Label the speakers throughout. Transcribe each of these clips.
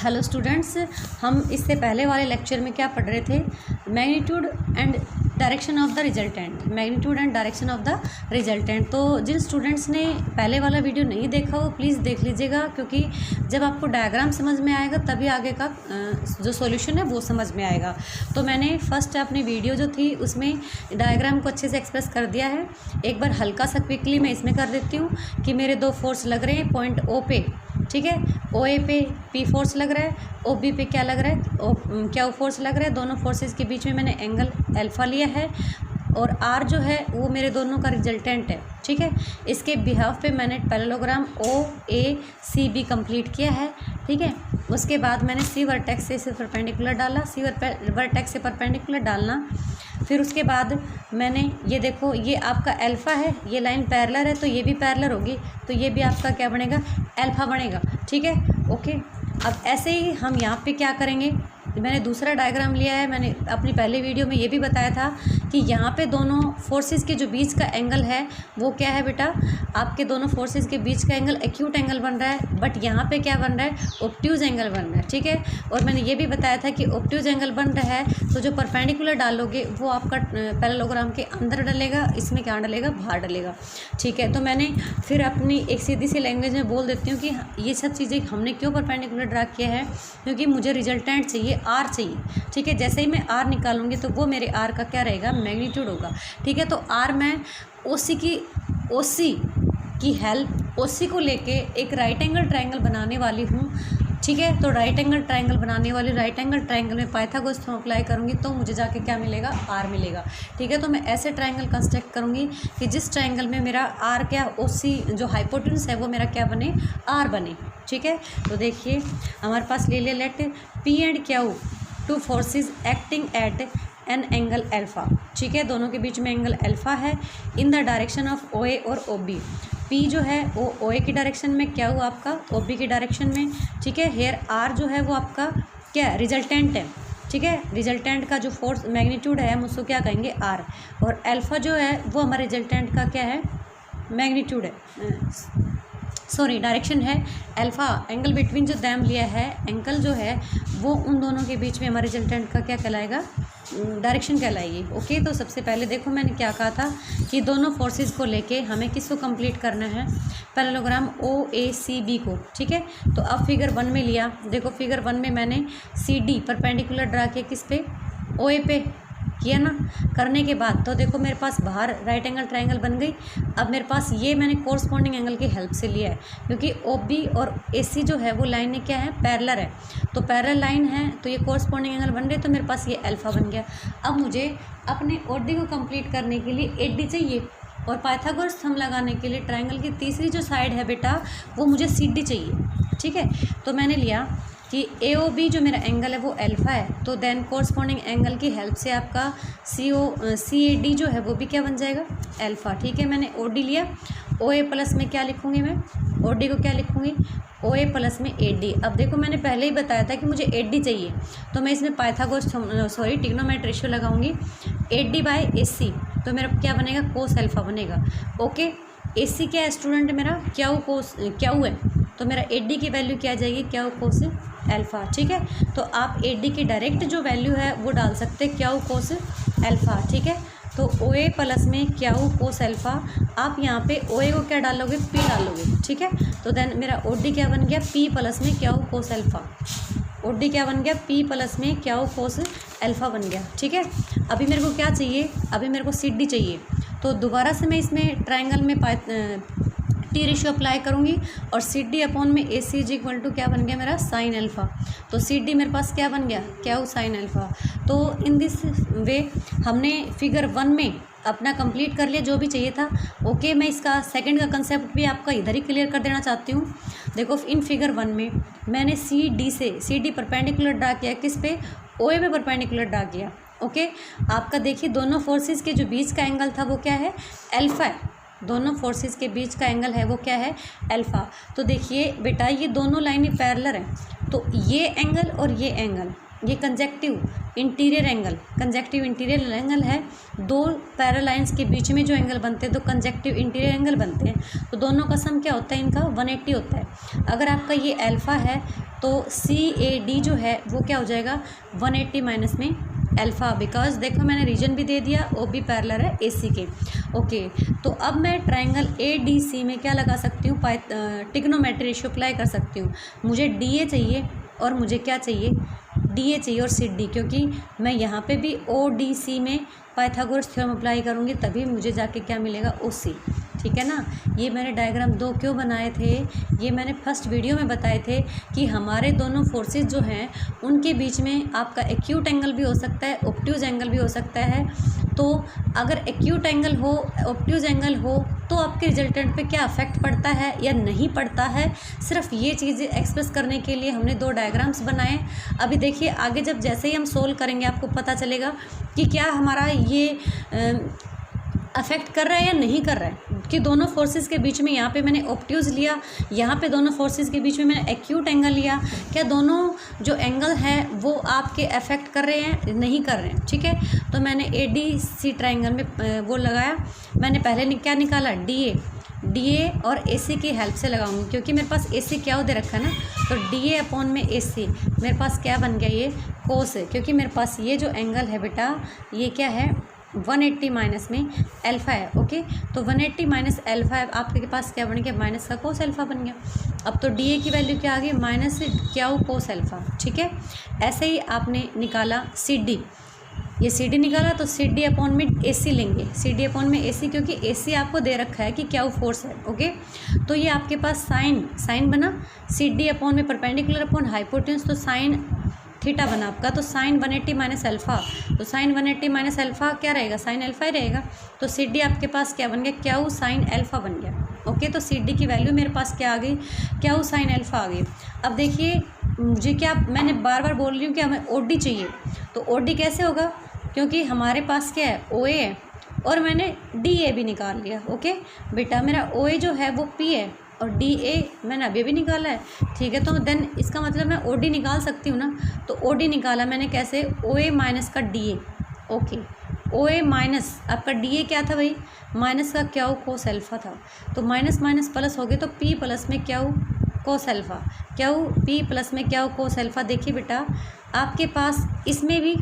Speaker 1: Hello students, हम इससे पहले वाले लेक्चर में क्या पढ़ रहे थे? Magnitude and direction of the resultant. Magnitude and direction of the resultant. तो जिन स्टूडेंट्स ने पहले वाला वीडियो नहीं देखा वो प्लीज़ देख लीजिएगा, क्योंकि जब आपको डायग्राम समझ में आएगा तभी आगे का जो सॉल्यूशन है वो समझ में आएगा। तो मैंने फर्स्ट अपनी वीडियो जो थी उसमें डायग्राम को अच्छे से एक्सप्रेस कर दिया है। एक बार हल्का सा क्विकली मैं इसमें कर देती हूँ कि मेरे दो फोर्स लग रहे हैं पॉइंट ओ पे, ठीक है। ओ ए पे पी फोर्स लग रहा है, ओ बी पे क्या लग रहा है, क्या फोर्स लग रहा है। दोनों फोर्सेस के बीच में मैंने एंगल अल्फा लिया है और आर जो है वो मेरे दोनों का रिजल्टेंट है, ठीक है। इसके बिहाफ पे मैंने पैरेललोग्राम ओ ए सी बी कंप्लीट किया है, ठीक है। उसके बाद मैंने सी वर्टेक्स से परपेंडिकुलर डाला, सी वर्टेक्स से परपेंडिकुलर डालना। फिर उसके बाद मैंने ये देखो, ये आपका अल्फ़ा है, ये लाइन पैरेलल है तो ये भी पैरेलल होगी, तो ये भी आपका क्या बनेगा, अल्फ़ा बनेगा, ठीक है। ओके, अब ऐसे ही हम यहाँ पे क्या करेंगे, मैंने दूसरा डायग्राम लिया है। मैंने अपनी पहले वीडियो में ये भी बताया था कि यहाँ पे दोनों फोर्सेस के जो बीच का एंगल है वो क्या है बेटा, आपके दोनों फोर्सेस के बीच का एंगल एक्यूट एंगल बन रहा है, बट यहाँ पे क्या बन रहा है, ऑब्ट्यूज एंगल बन रहा है, ठीक है। और मैंने ये भी बताया था कि ऑब्ट्यूज एंगल बन रहा है तो जो परपेंडिकुलर डालोगे वो आपका पैरेललोग्राम के अंदर डलेगा, इसमें क्या डलेगा, बाहर डलेगा, ठीक है। तो मैंने फिर अपनी एक सीधी सी लैंग्वेज में बोल देती हूँ कि ये सब चीज़ें हमने क्यों परपेंडिकुलर ड्रा किया है, क्योंकि मुझे रिजल्टेंट चाहिए, आर चाहिए, ठीक है। जैसे ही मैं आर निकालूंगी तो वो मेरे आर का क्या रहेगा, मैग्नीट्यूड होगा, ठीक है। तो आर मैं ओसी की हेल्प, ओसी को लेके एक राइट एंगल ट्रायंगल बनाने वाली हूँ, ठीक है। तो राइट एंगल ट्रायंगल बनाने वाली, राइट एंगल ट्रायंगल में पाइथागोरस थ्योरम अप्लाई करूँगी तो मुझे जाके क्या मिलेगा, आर मिलेगा, ठीक है। तो मैं ऐसे ट्रायंगल कंस्ट्रक्ट करूँगी कि जिस ट्रायंगल में मेरा आर क्या, ओसी जो हाइपोटेन्यूस है वो मेरा क्या बने, आर बने, ठीक है। तो देखिए हमारे पास ले लिया, let P and Q two forces acting at an angle alpha, ठीक है। दोनों के बीच में एंगल अल्फा है in the direction of O A और ओ बी। पी जो है वो ओ ए की डायरेक्शन में, क्या हुआ आपका ओ बी की डायरेक्शन में, ठीक है। हेयर आर जो है वो आपका क्या रिजल्टेंट है, ठीक है। रिजल्टेंट का जो फोर्स मैग्नीट्यूड है हम उसको क्या कहेंगे, आर। और अल्फा जो है वो हमारे रिजल्टेंट का क्या है, मैग्नीट्यूड है, सॉरी डायरेक्शन है। अल्फ़ा एंगल बिटवीन जो दैम लिया है, एंगल जो है वो उन दोनों के बीच में हमारे रिजल्टेंट का क्या कहलाएगा, डायरेक्शन कहलाएगी। ओके, तो सबसे पहले देखो मैंने क्या कहा था कि दोनों फोर्सेस को लेके हमें किसको कंप्लीट करना है, पैरेललोग्राम ओ ए सी बी को, ठीक है। तो अब फिगर 1 में लिया, देखो फिगर 1 में मैंने सी डी परपेंडिकुलर ड्रा किया, किस पे, ओ ए पे किया ना। करने के बाद तो देखो मेरे पास बाहर राइट एंगल ट्रायंगल बन गई। अब मेरे पास ये मैंने कोरस्पॉन्डिंग एंगल की हेल्प से लिया है, क्योंकि ओ बी और ए सी जो है वो लाइन क्या है, पैरेलल है, तो पैरेलल लाइन है तो ये कोरस्पॉन्डिंग एंगल बन रहे, तो मेरे पास ये अल्फा बन गया। अब मुझे अपने ओडी को कंप्लीट करने के लिए एडी चाहिए, और पाइथागोरस थंब लगाने के लिए ट्रायंगल की तीसरी जो साइड है बेटा वो मुझे सी डी चाहिए, ठीक है। तो मैंने लिया कि ए ओ बी जो मेरा एंगल है वो अल्फा है, तो देन कोरस्पॉन्डिंग एंगल की हेल्प से आपका सी ए डी जो है वो भी क्या बन जाएगा, अल्फा, ठीक है। मैंने ओ डी लिया, ओ ए प्लस में क्या लिखूँगी मैं, ओ डी को क्या लिखूँगी, ओ ए प्लस में ए डी। अब देखो मैंने पहले ही बताया था कि मुझे ए डी चाहिए, तो मैं इसमें पाइथागोरस ट्रिग्नोमेट्री रेशियो लगाऊंगी, ए डी बाई ए सी, तो मेरा क्या बनेगा, कोस अल्फा बनेगा। ओके, ए सी क्या है स्टूडेंट, मेरा क्यू कोस क्यू है, तो मेरा ए डी की वैल्यू क्या आ जाएगी, क्यू कोस अल्फा, ठीक है। तो आप ए डी की डायरेक्ट जो वैल्यू है वो डाल सकते हैं, क्यू कोस अल्फा, ठीक है। तो ओ ए प्लस में क्यू कोस अल्फा, आप यहाँ पे ओ ए को क्या डालोगे, पी डालोगे, ठीक है। तो देन मेरा ओ डी क्या बन गया, पी प्लस में Q cos alpha, O D क्या बन गया, पी प्लस में क्यू कोस अल्फा बन गया, ठीक है। अभी मेरे को क्या चाहिए, अभी मेरे को सी डी चाहिए, तो दोबारा से मैं इसमें ट्रायंगल में टी रेशियो अप्लाई करूँगी, और सी डी अपॉन में ए सी इज इक्वल टू क्या बन गया मेरा, साइन अल्फा। तो सी डी मेरे पास क्या बन गया, क्या हो, साइन अल्फा। तो इन दिस वे हमने फिगर 1 में अपना कंप्लीट कर लिया जो भी चाहिए था। ओके, मैं इसका सेकंड का कंसेप्ट भी आपका इधर ही क्लियर कर देना चाहती हूँ। देखो इन फिगर 1 में मैंने सी डी परपेंडिकुलर ड्रा किया, किस पे, ओ ए पे परपेंडिकुलर ड्रा किया। ओके, आपका देखिए दोनों फोर्सेस के जो बीच का एंगल था वो क्या है, अल्फा है, दोनों फोर्सेस के बीच का एंगल है वो क्या है, अल्फा। तो देखिए बेटा ये दोनों लाइनें पैरेलल हैं, तो ये एंगल और ये एंगल, ये कंजेक्टिव इंटीरियर एंगल है, दो पैरेलल लाइंस के बीच में जो एंगल बनते हैं तो कंजेक्टिव इंटीरियर एंगल बनते हैं, तो दोनों का सम क्या होता है, इनका 180 होता है। अगर आपका ये अल्फा है तो CAD जो है वो क्या हो जाएगा 180 माइनस में अल्फ़ा, बिकॉज देखो मैंने रीजन भी दे दिया, वो भी पैरेलल है AC के। ओके, तो अब मैं ट्रायंगल ADC में क्या लगा सकती हूँ, ट्रिग्नोमेट्री रेशियो अप्लाई कर सकती हूँ। मुझे DA चाहिए और मुझे क्या चाहिए, DA चाहिए और CD, क्योंकि मैं यहाँ पे भी ODC में पाइथागोरस थ्योरम अप्लाई करूँगी तभी मुझे जाके क्या मिलेगा, OC। ठीक है ना। ये मैंने डायग्राम 2 क्यों बनाए थे, ये मैंने फर्स्ट वीडियो में बताए थे कि हमारे दोनों फोर्सेस जो हैं उनके बीच में आपका एक्यूट एंगल भी हो सकता है, ऑब्ट्यूज एंगल भी हो सकता है। तो अगर एक्यूट एंगल हो, ऑब्ट्यूज एंगल हो, तो आपके रिजल्टेंट पे क्या अफेक्ट पड़ता है या नहीं पड़ता है, सिर्फ ये चीज़ें एक्सप्रेस करने के लिए हमने 2 डायग्राम्स बनाए। अभी देखिए आगे जब जैसे ही हम सोल्व करेंगे आपको पता चलेगा कि क्या हमारा ये अफेक्ट कर रहा है या नहीं कर रहा है, कि दोनों फोर्सेस के बीच में यहाँ पे मैंने ऑब्ट्यूज लिया, यहाँ पे दोनों फोर्सेस के बीच में मैंने एक्यूट एंगल लिया, क्या दोनों जो एंगल है वो आपके अफेक्ट कर रहे हैं, नहीं कर रहे हैं। ठीक है, तो मैंने ADC ट्रायंगल में वो लगाया। मैंने पहले क्या निकाला, DA और AC की हेल्प से लगाऊंगी, क्योंकि मेरे पास AC क्या दे रखा है ना, तो DA अपॉन में AC मेरे पास क्या बन गया, ये कोस है, क्योंकि मेरे पास ये जो एंगल है बेटा ये क्या है 180 माइनस में अल्फ़ा है। ओके, तो 180 माइनस अल्फ़ा है, आपके पास क्या बन गया, माइनस का कोस अल्फ़ा बन गया। अब तो DA की वैल्यू क्या आ गई, माइनस क्याउ कोस अल्फ़ा। ठीक है, ऐसे ही आपने निकाला CD, ये CD निकाला तो CD अपॉन में AC लेंगे, CD अपॉन में AC, क्योंकि AC आपको दे रखा है कि क्या फोर्स है। ओके, तो ये आपके पास साइन बना, CD अपॉन में परपेंडिकुलर अपॉन हाइपोटेन्यूज, तो साइन थीटा बना आपका, तो साइन 180 माइनस अल्फ़ा, तो साइन 180 माइनस अल्फ़ा क्या रहेगा, साइन अल्फ़ा ही रहेगा। तो CD आपके पास क्या बन गया, क्याउ साइन अल्फ़ा बन गया। ओके, तो CD की वैल्यू मेरे पास क्या आ गई, क्याउ साइन अल्फ़ा आ गई। अब देखिए मुझे क्या, मैंने बार बार बोल रही हूँ कि हमें OD चाहिए, तो OD कैसे होगा, क्योंकि हमारे पास क्या है, OA है और मैंने DA भी निकाल लिया। ओके बेटा, मेरा OA जो है वो P है और DA मैंने अभी भी निकाला है। ठीक है, तो देन इसका मतलब मैं OD निकाल सकती हूँ ना, तो OD निकाला मैंने कैसे, OA माइनस का DA। ओके, OA माइनस आपका DA क्या था भाई, माइनस का क्याउ कोस अल्फ़ा था, तो माइनस माइनस प्लस हो गए, तो P प्लस में क्याउ कोस अल्फ़ा, क्याउ P प्लस में क्याउ कोस अल्फ़ा। देखिए बेटा आपके पास इसमें भी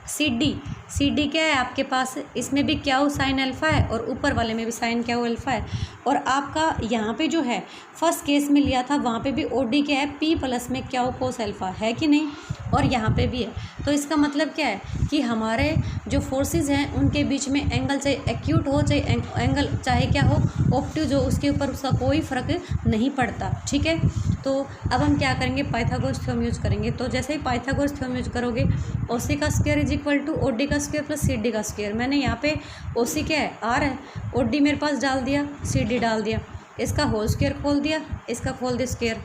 Speaker 1: CD क्या है आपके पास, इसमें भी क्याउ साइन अल्फ़ा है और ऊपर वाले में भी साइन क्याउ अल्फ़ा है। और आपका यहाँ पे जो है फर्स्ट केस में लिया था वहाँ पे भी OD क्या है, P प्लस में क्याउ कोस अल्फ़ा है कि नहीं, और यहाँ पे भी है। तो इसका मतलब क्या है कि हमारे जो फोर्सेस हैं उनके बीच में एंगल चाहे एक्यूट हो चाहे एंगल चाहे क्या हो, ऑब्ट्यूज हो, उसके ऊपर उसका कोई फ़र्क नहीं पड़ता। ठीक है, तो अब हम क्या करेंगे, पाइथागोरस थ्योरम यूज़ करेंगे। तो जैसे ही पाइथागोरस थ्योरम यूज़ करोगे, OC का square is equal to OD का स्क्वायर प्लस CD का स्क्वायर। मैंने यहाँ पे OC क्या है, R है, OD मेरे पास डाल दिया, CD डाल दिया, इसका होल स्क्वायर खोल दिया, इसका खोल दिया स्क्वायर,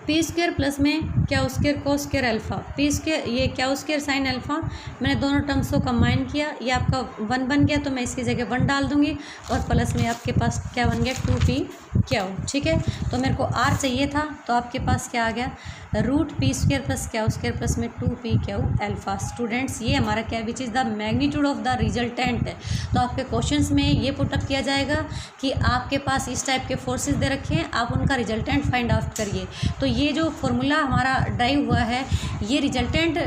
Speaker 1: P स्क्वायर प्लस में क्या square cos square alpha, P square ये क्या स्क्वायर साइन अल्फ़ा। मैंने दोनों टर्म्स को कंबाइन किया, ये आपका 1 बन गया, तो मैं इसकी जगह 1 डाल दूंगी और प्लस में आपके पास क्या बन गया, 2P क्याउ। ठीक है, तो मेरे को R चाहिए था, तो आपके पास क्या आ गया, root P square plus Q square plus में 2P क्याउ अल्फ़ा। स्टूडेंट्स ये हमारा क्या, which is the magnitude of the resultant. तो आपके क्वेश्चंस में ये पुटअप किया जाएगा कि आपके पास इस टाइप के फोर्सेस दे रखे हैं, आप उनका रिजल्टेंट फाइंड आउट करिए। तो ये जो फॉर्मूला हमारा ड्राइव हुआ है, ये रिजल्टेंट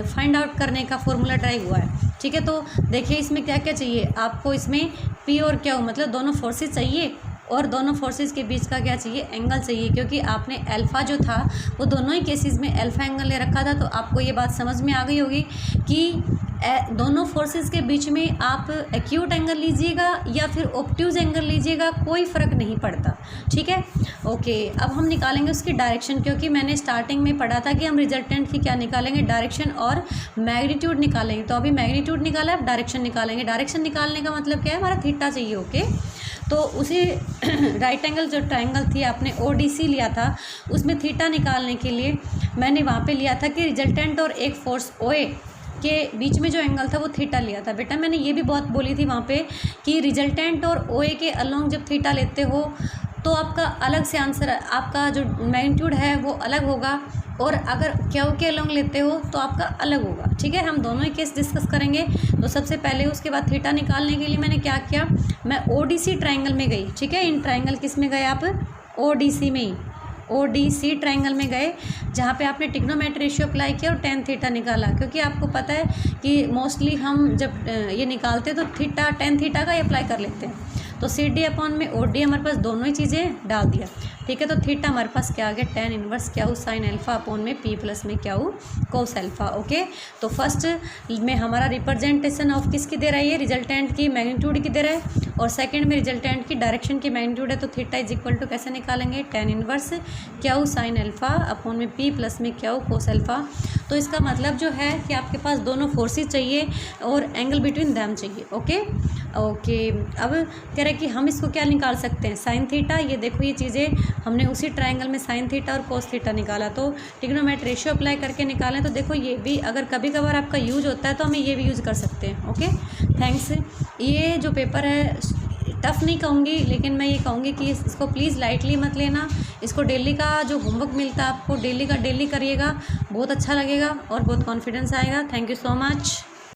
Speaker 1: फाइंड आउट करने का फॉर्मूला ड्राइव हुआ है। ठीक है, तो देखिए इसमें क्या क्या चाहिए आपको, इसमें P और क्याउ मतलब दोनों फोर्सेस चाहिए और दोनों फोर्सेस के बीच का क्या चाहिए, एंगल चाहिए, क्योंकि आपने अल्फ़ा जो था वो दोनों ही केसेस में अल्फ़ा एंगल ले रखा था। तो आपको ये बात समझ में आ गई होगी कि दोनों फोर्सेस के बीच में आप एक्यूट एंगल लीजिएगा या फिर ऑब्ट्यूज एंगल लीजिएगा, कोई फ़र्क नहीं पड़ता। ठीक है, ओके, अब हम निकालेंगे उसकी डायरेक्शन, क्योंकि मैंने स्टार्टिंग में पढ़ा था कि हम रिजल्टेंट की क्या निकालेंगे, डायरेक्शन और मैग्नीट्यूड निकालेंगे। तो अभी मैग्नीट्यूड निकाला, अब डायरेक्शन निकालेंगे। डायरेक्शन निकालने का मतलब क्या है, हमारा थीटा चाहिए। ओके, तो उसी राइट एंगल जो ट्रायंगल थी आपने ODC लिया था, उसमें थीटा निकालने के लिए मैंने वहाँ पे लिया था कि रिजल्टेंट और एक फोर्स OA के बीच में जो एंगल था वो थीटा लिया था। बेटा मैंने ये भी बहुत बोली थी वहाँ पे कि रिजल्टेंट और OA के अलोंग जब थीटा लेते हो तो आपका अलग से आंसर, आपका जो मैग्नीट्यूड है वो अलग होगा, और अगर क्याउ के अलोंग लेते हो तो आपका अलग होगा। ठीक है, हम दोनों ही केस डिस्कस करेंगे। तो सबसे पहले उसके बाद थीटा निकालने के लिए मैंने क्या किया, मैं ODC ट्रायंगल में गई। ठीक है, इन ट्रायंगल किस में गए आप, ODC में ही। ODC ट्रायंगल में गए जहाँ पे आपने ट्रिग्नोमेट्री रेशियो अप्लाई किया और tan थीटा निकाला, क्योंकि आपको पता है कि मोस्टली हम जब ये निकालते हैं तो थीटा tan थीटा का ही अप्लाई कर लेते हैं। तो CD अपॉन में OD हमारे पास दोनों ही चीज़ें डाल दिया, ठीक है। तो थीटा हमारे पास क्या आ गया, tan इनवर्स क्या हो साइन अल्फा अपॉन में P प्लस में क्या हो कोस अल्फा। ओके, तो फर्स्ट में हमारा रिप्रेजेंटेशन ऑफ किसकी दे रहा है, ये रिजल्टेंट की मैग्नीट्यूड की दे रहा है, और सेकंड में रिजल्टेंट की डायरेक्शन की मैग्नीट्यूड है। तो थीटा इज इक्वल टू कैसे निकालेंगे, tan इनवर्स क्या हो साइन अल्फा अपॉन में P प्लस में क्या हो कोस अल्फा। तो इसका मतलब जो है कि आपके पास दोनों फोर्सेस चाहिए और एंगल बिटवीन दैम चाहिए। ओके ओके, अब कह रहे हैं कि हम इसको क्या निकाल सकते हैं, साइन थीटा। ये देखो ये चीज़ें हमने उसी ट्रायंगल में साइन थीटा और कोस थीटा निकाला, तो ट्रिग्नोमेट्री रेशियो अप्लाई करके निकालें। तो देखो ये भी अगर कभी कभार आपका यूज होता है तो हमें ये भी यूज़ कर सकते हैं। Okay, thanks. ये जो पेपर है टफ़ नहीं कहूँगी, लेकिन मैं ये कहूँगी कि इसको प्लीज़ लाइटली मत लेना। इसको डेली का जो होमवर्क मिलता है आपको डेली का डेली करिएगा, बहुत अच्छा लगेगा और बहुत कॉन्फिडेंस आएगा। Thank you so much.